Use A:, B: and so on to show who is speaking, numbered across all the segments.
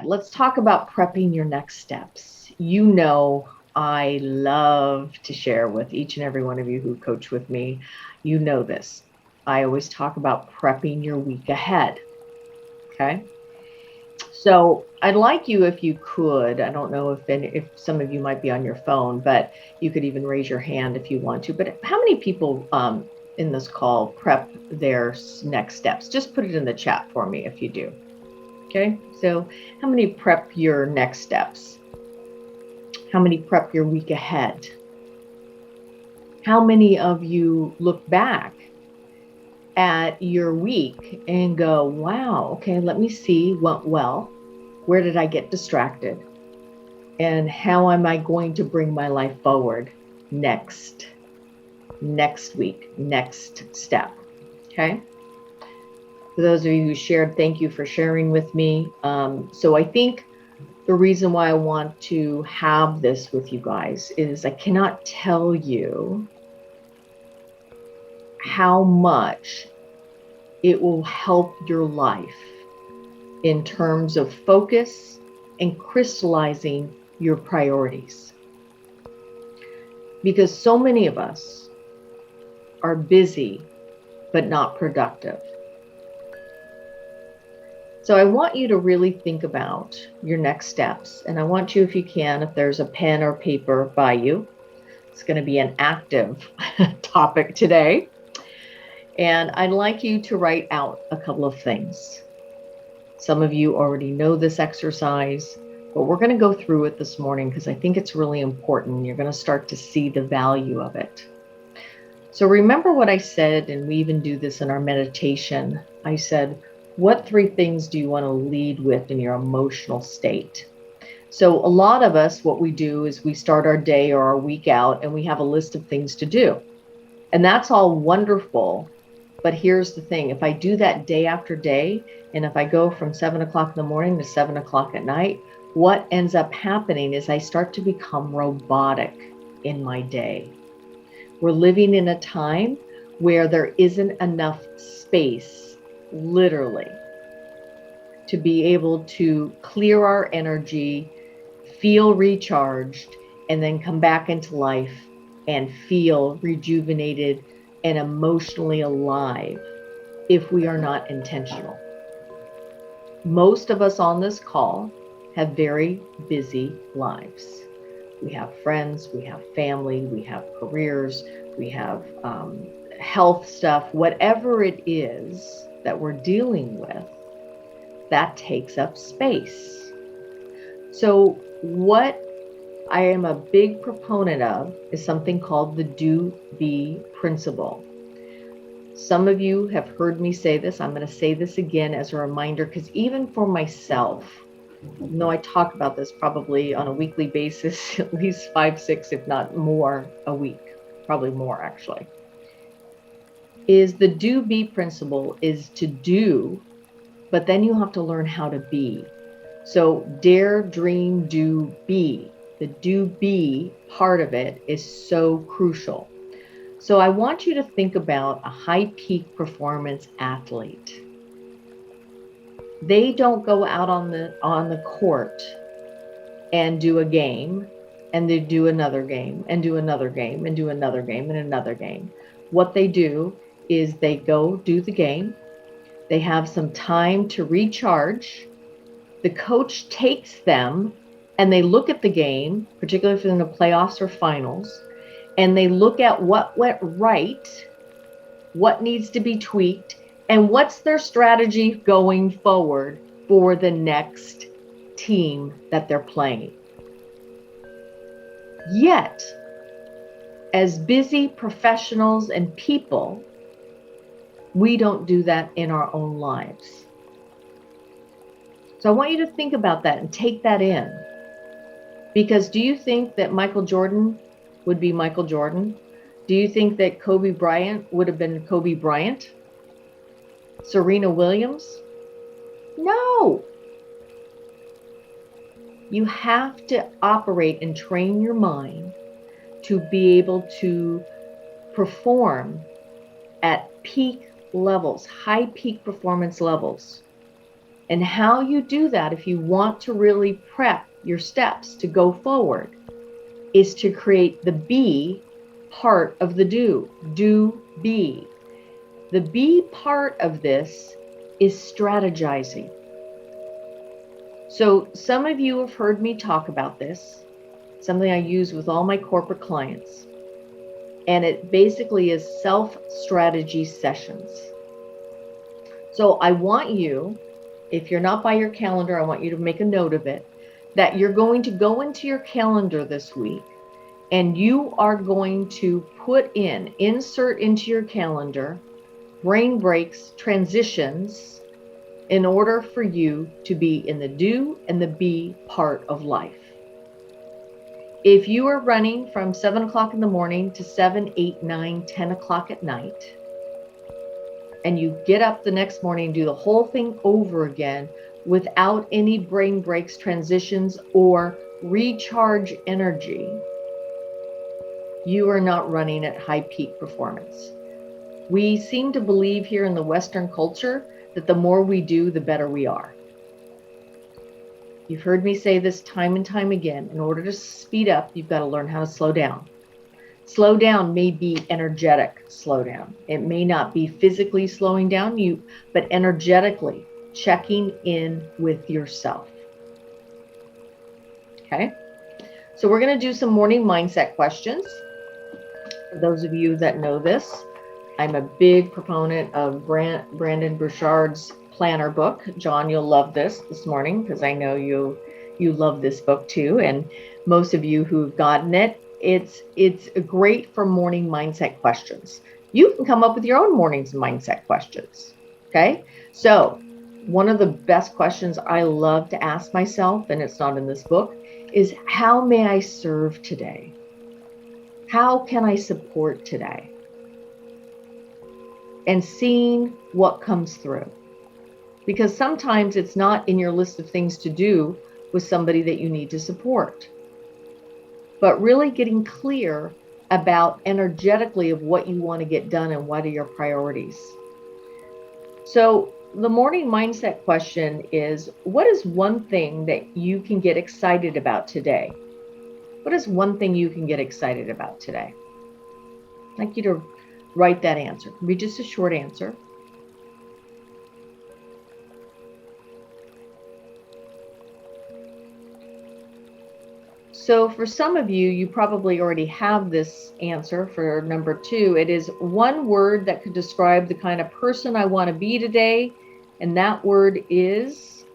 A: Let's talk about prepping your next steps. You know, I love to share with each and every one of you who coach with me. You know this. I always talk about prepping your week ahead. Okay. So I'd like you, if you could, I don't know if some of you might be on your phone, but you could even raise your hand if you want to. But how many people in this call prep their next steps? Just put it in the chat for me if you do. Okay, so how many prep your next steps? How many prep your week ahead? How many of you look back at your week and go, wow, okay, let me see what well. Where did I get distracted? And how am I going to bring my life forward next week, next step? Okay. For those of you who shared, thank you for sharing with me. So I think the reason why I want to have this with you guys is I cannot tell you how much it will help your life in terms of focus and crystallizing your priorities. Because so many of us are busy but not productive. So I want you to really think about your next steps. And I want you, if you can, if there's a pen or paper by you, it's going to be an active topic today. And I'd like you to write out a couple of things. Some of you already know this exercise, but we're going to go through it this morning because I think it's really important. You're going to start to see the value of it. So remember what I said, and we even do this in our meditation. I said, what 3 things do you want to lead with in your emotional state? So a lot of us, what we do is we start our day or our week out and we have a list of things to do. And that's all wonderful. But here's the thing, if I do that day after day, and if I go from 7 o'clock in the morning to 7 o'clock at night, what ends up happening is I start to become robotic in my day. We're living in a time where there isn't enough space, literally, to be able to clear our energy, feel recharged, and then come back into life and feel rejuvenated and emotionally alive if we are not intentional. Most of us on this call have very busy lives. We have friends, we have family, we have careers, we have health stuff, whatever it is that we're dealing with, that takes up space. So what I am a big proponent of is something called the do-be principle. Some of you have heard me say this. I'm going to say this again as a reminder, because even for myself, I talk about this probably on a weekly basis, at least 5, 6, if not more a week, probably more actually, is the do-be principle is to do, but then you have to learn how to be. So dare, dream, do, be. The do, be part of it is so crucial. So I want you to think about a high peak performance athlete. They don't go out on the court and do a game and they do another game and do another game and do another game and another game. What they do is they go do the game. They have some time to recharge. The coach takes them and they look at the game, particularly if they're in the playoffs or finals, and they look at what went right, what needs to be tweaked, and what's their strategy going forward for the next team that they're playing. Yet, as busy professionals and people, we don't do that in our own lives. So I want you to think about that and take that in. Because do you think that Michael Jordan would be Michael Jordan? Do you think that Kobe Bryant would have been Kobe Bryant? Serena Williams? No. You have to operate and train your mind to be able to perform at peak levels, high peak performance levels. And how you do that, if you want to really prep your steps to go forward, is to create the be part of the do. Do, be. The be part of this is strategizing. So some of you have heard me talk about this, something I use with all my corporate clients. And it basically is self-strategy sessions. So I want you, if you're not by your calendar, I want you to make a note of it, that you're going to go into your calendar this week and you are going to insert into your calendar, brain breaks, transitions, in order for you to be in the do and the be part of life. If you are running from 7 o'clock in the morning to 7, 8, 9, 10 o'clock at night, and you get up the next morning and do the whole thing over again without any brain breaks, transitions, or recharge energy, you are not running at high peak performance. We seem to believe here in the Western culture that the more we do, the better we are. You've heard me say this time and time again. In order to speed up, you've got to learn how to slow down. Slow down may be energetic slow down. It may not be physically slowing down you, but energetically checking in with yourself. Okay. So we're going to do some morning mindset questions. For those of you that know this, I'm a big proponent of Brendon Burchard's planner book. John, you'll love this morning because I know you love this book too. And most of you who've gotten it, it's great for morning mindset questions. You can come up with your own morning's mindset questions. Okay. So one of the best questions I love to ask myself, and it's not in this book, is how may I serve today? How can I support today? And seeing what comes through. Because sometimes it's not in your list of things to do with somebody that you need to support. But really getting clear about energetically of what you want to get done and what are your priorities. So the morning mindset question is, what is one thing that you can get excited about today? What is one thing you can get excited about today? I'd like you to write that answer. It can be just a short answer. So for some of you, you probably already have this answer for number 2. It is one word that could describe the kind of person I want to be today. And that word is,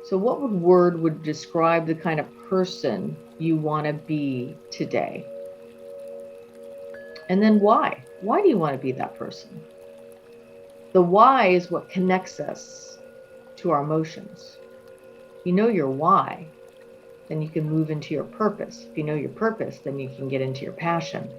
A: so what word would describe the kind of person you want to be today? And then why? Why do you want to be that person? The why is what connects us to our emotions. If you know your why, then you can move into your purpose. If you know your purpose, then you can get into your passion.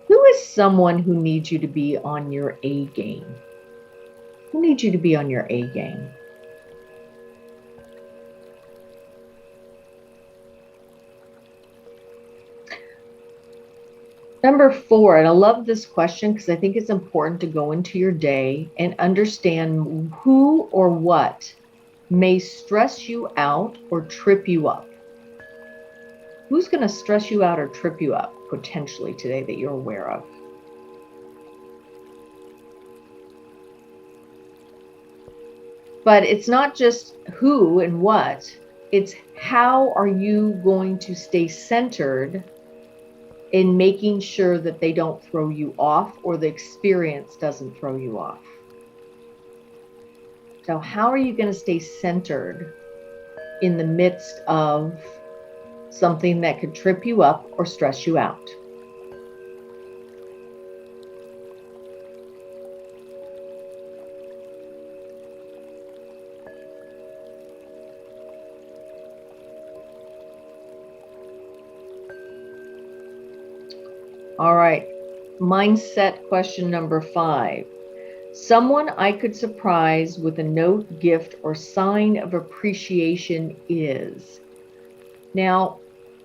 A: Who is someone who needs you to be on your A game? Who needs you to be on your A game? Number 4, and I love this question because I think it's important to go into your day and understand who or what may stress you out or trip you up. Who's going to stress you out or trip you up potentially today that you're aware of? But it's not just who and what, it's how are you going to stay centered in making sure that they don't throw you off or the experience doesn't throw you off. So how are you going to stay centered in the midst of something that could trip you up or stress you out? All right, mindset question number 5. Someone I could surprise with a note, gift, or sign of appreciation is. Now,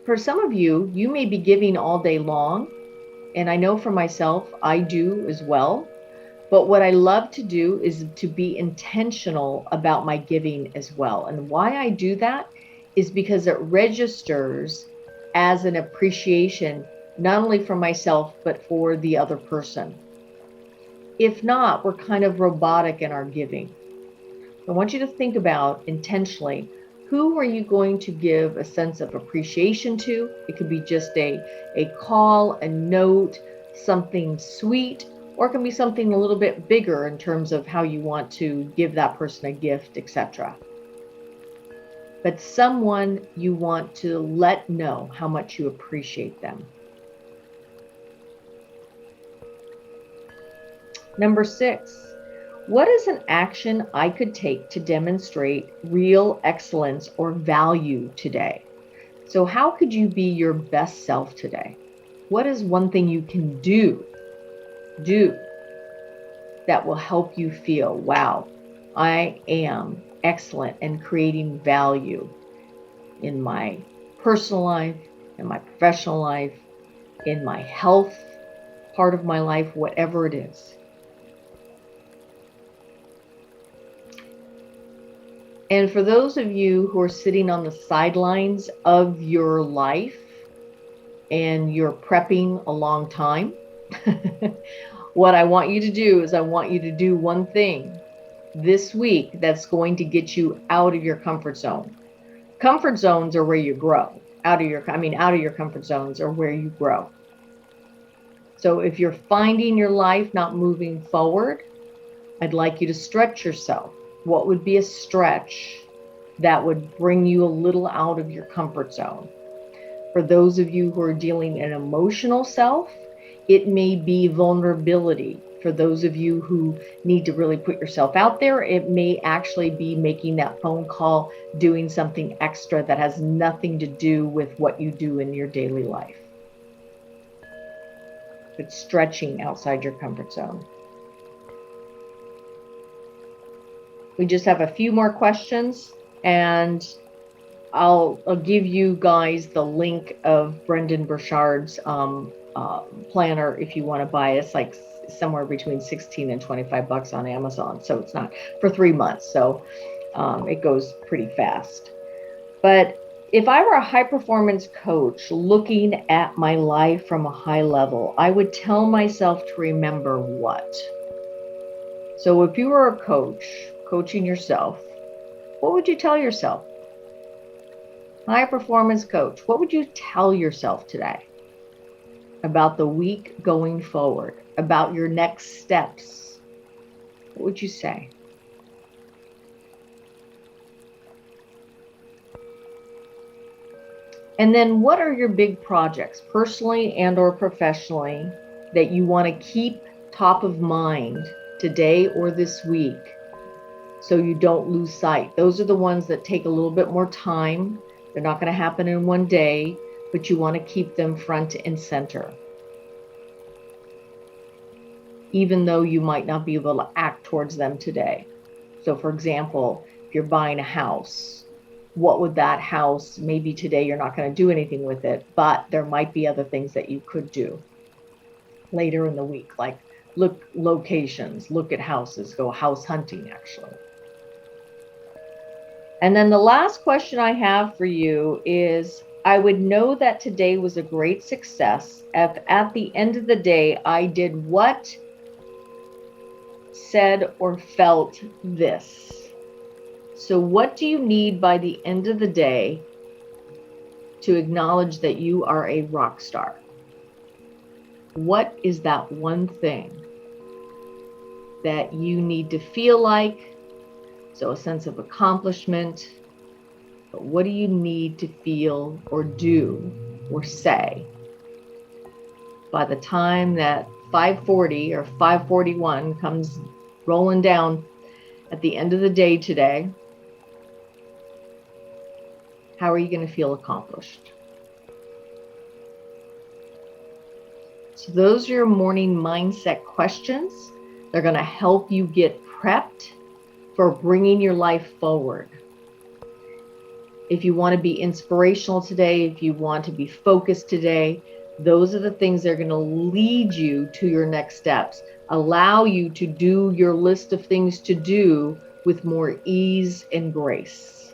A: for some of you, you may be giving all day long And I know for myself, I do as well. But what I love to do is to be intentional about my giving as well. And why I do that is because it registers as an appreciation, not only for myself, but for the other person. If not, we're kind of robotic in our giving. I want you to think about intentionally, who are you going to give a sense of appreciation to? It could be just a call, a note, something sweet, or it can be something a little bit bigger in terms of how you want to give that person a gift, etc. But someone you want to let know how much you appreciate them. Number 6. What is an action I could take to demonstrate real excellence or value today? So how could you be your best self today? What is one thing you can do that will help you feel, wow, I am excellent and creating value in my personal life, in my professional life, in my health part of my life, whatever it is. And for those of you who are sitting on the sidelines of your life and you're prepping a long time, what I want you to do is I want you to do one thing this week that's going to get you out of your comfort zone. Comfort zones are where you grow. Out of your comfort zones are where you grow. So if you're finding your life not moving forward, I'd like you to stretch yourself. What would be a stretch that would bring you a little out of your comfort zone? For those of you who are dealing an emotional self, it may be vulnerability. For those of you who need to really put yourself out there, it may actually be making that phone call, doing something extra that has nothing to do with what you do in your daily life. It's stretching outside your comfort zone. We just have a few more questions, and I'll give you guys the link of Brendon Burchard's planner if you want to buy it. It's like somewhere between 16 and 25 bucks on Amazon. So it's not for 3 months. So it goes pretty fast. But if I were a high performance coach looking at my life from a high level, I would tell myself to remember what? So if you were a coach, coaching yourself, what would you tell yourself? High performance coach, what would you tell yourself today about the week going forward, about your next steps? What would you say? And then what are your big projects, personally and or professionally, that you want to keep top of mind today or this week so you don't lose sight? Those are the ones that take a little bit more time. They're not going to happen in one day, but you want to keep them front and center. Even though you might not be able to act towards them today. So for example, if you're buying a house, what would that house, maybe today you're not going to do anything with it, but there might be other things that you could do later in the week, like look locations, look at houses, go house hunting actually. And then the last question I have for you is, I would know that today was a great success if at the end of the day I did what, said, or felt this. So what do you need by the end of the day to acknowledge that you are a rock star? What is that one thing that you need to feel like? So a sense of accomplishment. But what do you need to feel or do or say by the time that 5:40 or 5:41 comes rolling down at the end of the day today? How are you going to feel accomplished? So those are your morning mindset questions. They're going to help you get prepped for bringing your life forward. If you want to be inspirational today, if you want to be focused today, Those are the things that are going to lead you to your next steps, allow you to do your list of things to do with more ease and grace.